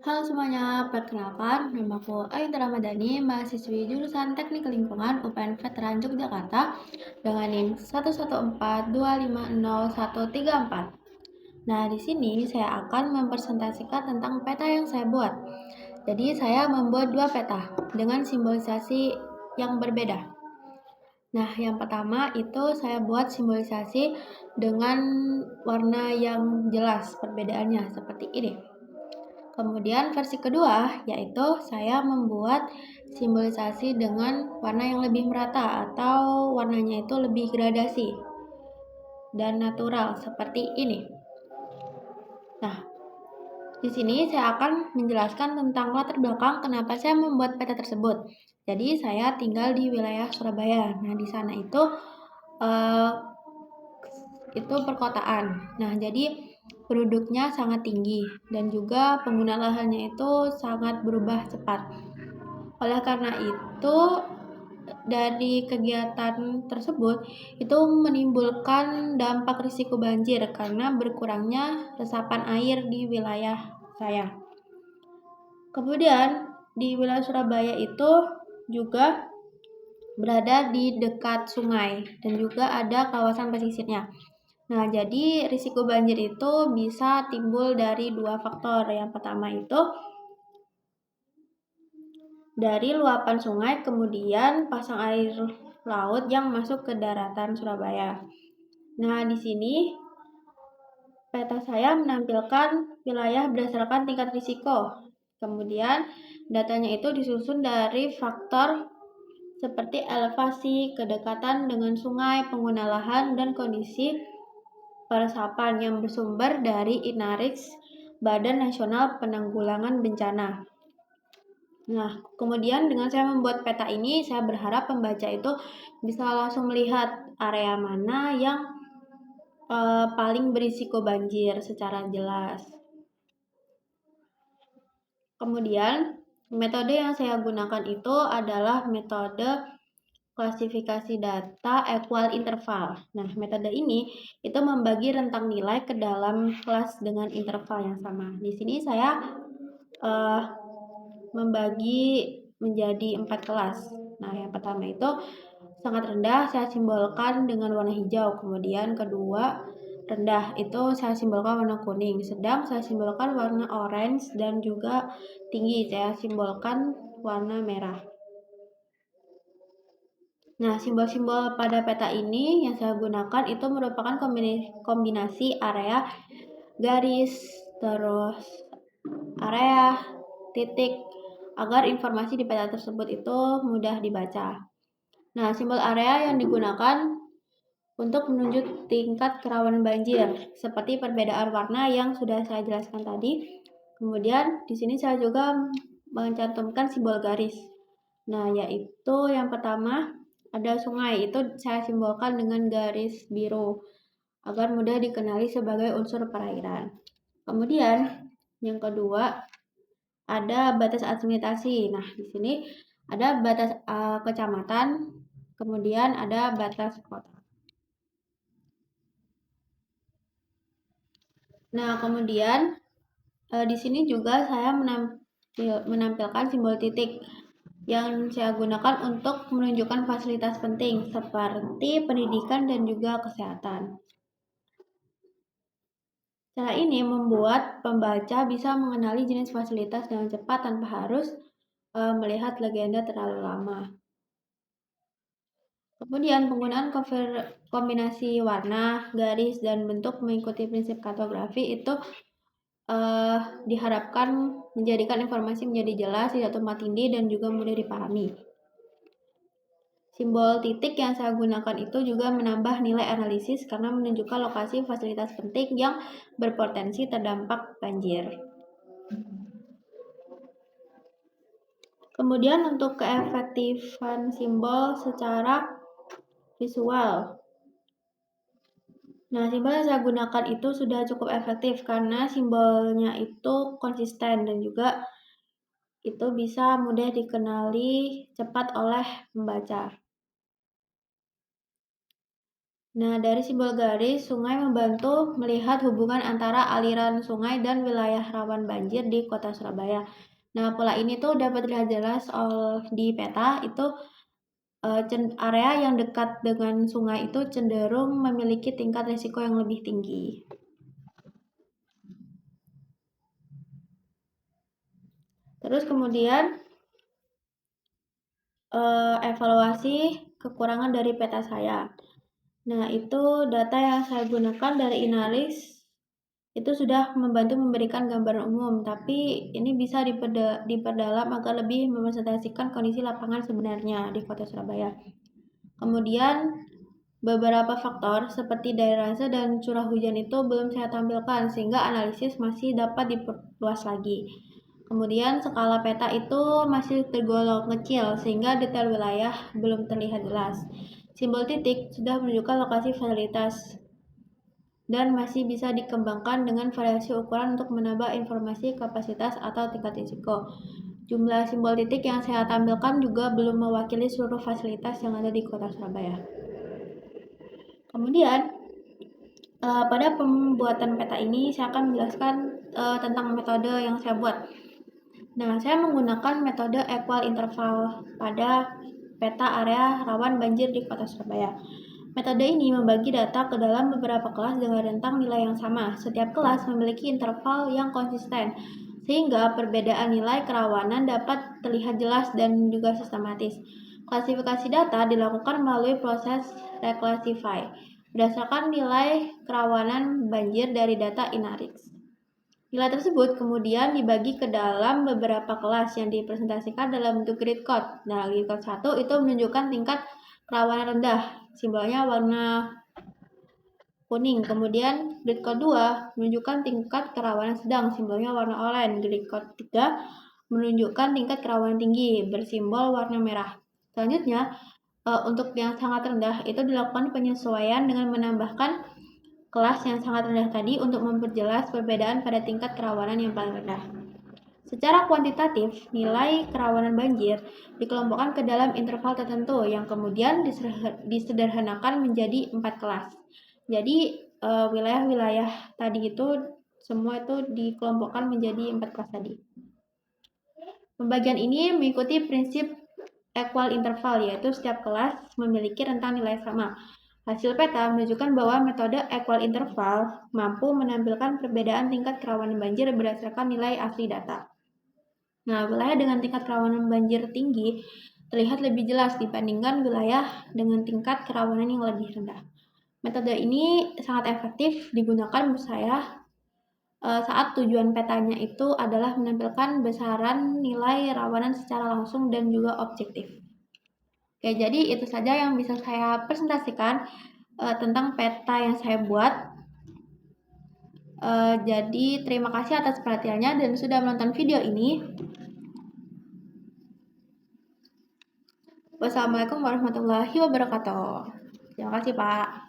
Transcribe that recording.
Halo semuanya, perkenalkan, namaku Aida Ramadhani, mahasiswi jurusan Teknik Lingkungan UPN Veteran Yogyakarta dengan NIM 114250134. Nah, di sini saya akan mempresentasikan tentang peta yang saya buat. Jadi, saya membuat dua peta dengan simbolisasi yang berbeda. Nah, yang pertama itu saya buat simbolisasi dengan warna yang jelas perbedaannya seperti ini. Kemudian versi kedua yaitu saya membuat simbolisasi dengan warna yang lebih merata atau warnanya itu lebih gradasi dan natural seperti ini. Nah, di sini saya akan menjelaskan tentang latar belakang kenapa saya membuat peta tersebut. Jadi saya tinggal di wilayah Surabaya. Nah, di sana eh, itu perkotaan. Nah, jadi penduduknya sangat tinggi dan juga pengguna lahannya itu sangat berubah cepat. Oleh karena itu, dari kegiatan tersebut itu menimbulkan dampak risiko banjir karena berkurangnya resapan air di wilayah saya. Kemudian di wilayah Surabaya itu juga berada di dekat sungai dan juga ada kawasan pesisirnya. Nah, jadi risiko banjir itu bisa timbul dari dua faktor. Yang pertama itu dari luapan sungai, kemudian pasang air laut yang masuk ke daratan Surabaya. Nah, di sini peta saya menampilkan wilayah berdasarkan tingkat risiko. Kemudian datanya itu disusun dari faktor seperti elevasi, kedekatan dengan sungai, pengguna lahan, dan kondisi peresapan yang bersumber dari INARIX, Badan Nasional Penanggulangan Bencana. Nah, kemudian dengan saya membuat peta ini, saya berharap pembaca itu bisa langsung melihat area mana yang paling berisiko banjir secara jelas. Kemudian, metode yang saya gunakan itu adalah metode klasifikasi data equal interval. Nah, metode ini itu membagi rentang nilai ke dalam kelas dengan interval yang sama. Di sini saya membagi menjadi 4 kelas. Nah, yang pertama itu sangat rendah saya simbolkan dengan warna hijau. Kemudian kedua, rendah itu saya simbolkan warna kuning. Sedang saya simbolkan warna orange dan juga tinggi saya simbolkan warna merah. Nah, simbol-simbol pada peta ini yang saya gunakan itu merupakan kombinasi area, garis, terus area, titik, agar informasi di peta tersebut itu mudah dibaca. Nah, simbol area yang digunakan untuk menunjuk tingkat kerawanan banjir, seperti perbedaan warna yang sudah saya jelaskan tadi. Kemudian di sini saya juga mencantumkan simbol garis. Nah, yaitu yang pertama ada sungai, itu saya simbolkan dengan garis biru agar mudah dikenali sebagai unsur perairan. Kemudian yang kedua ada batas administrasi. Nah, di sini ada batas kecamatan, kemudian ada batas kota. Nah, kemudian di sini juga saya menampilkan simbol titik yang saya gunakan untuk menunjukkan fasilitas penting seperti pendidikan dan juga kesehatan. Cara ini membuat pembaca bisa mengenali jenis fasilitas dengan cepat tanpa harus melihat legenda terlalu lama. Kemudian penggunaan kombinasi warna, garis, dan bentuk mengikuti prinsip kartografi itu diharapkan menjadikan informasi menjadi jelas, tidak tumpang tindih, dan juga mudah dipahami. Simbol titik yang saya gunakan itu juga menambah nilai analisis karena menunjukkan lokasi fasilitas penting yang berpotensi terdampak banjir. Kemudian untuk keefektifan simbol secara visual. Nah, simbol yang saya gunakan itu sudah cukup efektif karena simbolnya itu konsisten dan juga itu bisa mudah dikenali cepat oleh pembaca. Nah, dari simbol garis, sungai membantu melihat hubungan antara aliran sungai dan wilayah rawan banjir di Kota Surabaya. Nah, pola ini tuh dapat dilihat jelas di peta itu area yang dekat dengan sungai itu cenderung memiliki tingkat risiko yang lebih tinggi. Terus kemudian evaluasi kekurangan dari peta saya. Nah, itu data yang saya gunakan dari Inaris itu sudah membantu memberikan gambaran umum, tapi ini bisa diperdalam agar lebih merepresentasikan kondisi lapangan sebenarnya di Kota Surabaya. Kemudian beberapa faktor seperti daerah dan curah hujan itu belum saya tampilkan sehingga analisis masih dapat diperluas lagi. Kemudian skala peta itu masih tergolong kecil sehingga detail wilayah belum terlihat jelas. Simbol titik sudah menunjukkan lokasi fasilitas dan masih bisa dikembangkan dengan variasi ukuran untuk menambah informasi kapasitas atau tingkat risiko. Jumlah simbol titik yang saya tampilkan juga belum mewakili seluruh fasilitas yang ada di Kota Surabaya. Kemudian, pada pembuatan peta ini saya akan menjelaskan tentang metode yang saya buat. Nah, saya menggunakan metode equal interval pada peta area rawan banjir di Kota Surabaya. Metode ini membagi data ke dalam beberapa kelas dengan rentang nilai yang sama. Setiap kelas memiliki interval yang konsisten, sehingga perbedaan nilai kerawanan dapat terlihat jelas dan juga sistematis. Klasifikasi data dilakukan melalui proses reclassify, berdasarkan nilai kerawanan banjir dari data Inaris. Nilai tersebut kemudian dibagi ke dalam beberapa kelas yang dipresentasikan dalam bentuk grid code. Nah, grid code 1 itu menunjukkan tingkat kerawanan rendah, simbolnya warna kuning. Kemudian grid code 2 menunjukkan tingkat kerawanan sedang, simbolnya warna oranye. Grid code 3 menunjukkan tingkat kerawanan tinggi, bersimbol warna merah. Selanjutnya, untuk yang sangat rendah itu dilakukan penyesuaian dengan menambahkan kelas yang sangat rendah tadi untuk memperjelas perbedaan pada tingkat kerawanan yang paling rendah. Secara kuantitatif, nilai kerawanan banjir dikelompokkan ke dalam interval tertentu yang kemudian disederhanakan menjadi 4 kelas. Jadi wilayah-wilayah tadi itu semua itu dikelompokkan menjadi 4 kelas tadi. Pembagian ini mengikuti prinsip equal interval, yaitu setiap kelas memiliki rentang nilai sama. Hasil peta menunjukkan bahwa metode equal interval mampu menampilkan perbedaan tingkat kerawanan banjir berdasarkan nilai asli data. Nah, wilayah dengan tingkat kerawanan banjir tinggi terlihat lebih jelas dibandingkan wilayah dengan tingkat kerawanan yang lebih rendah. Metode ini sangat efektif digunakan menurut saya saat tujuan petanya itu adalah menampilkan besaran nilai rawanan secara langsung dan juga objektif. Oke, jadi itu saja yang bisa saya presentasikan tentang peta yang saya buat. Jadi terima kasih atas perhatiannya dan sudah menonton video ini. Wassalamualaikum warahmatullahi wabarakatuh. Terima kasih, Pak.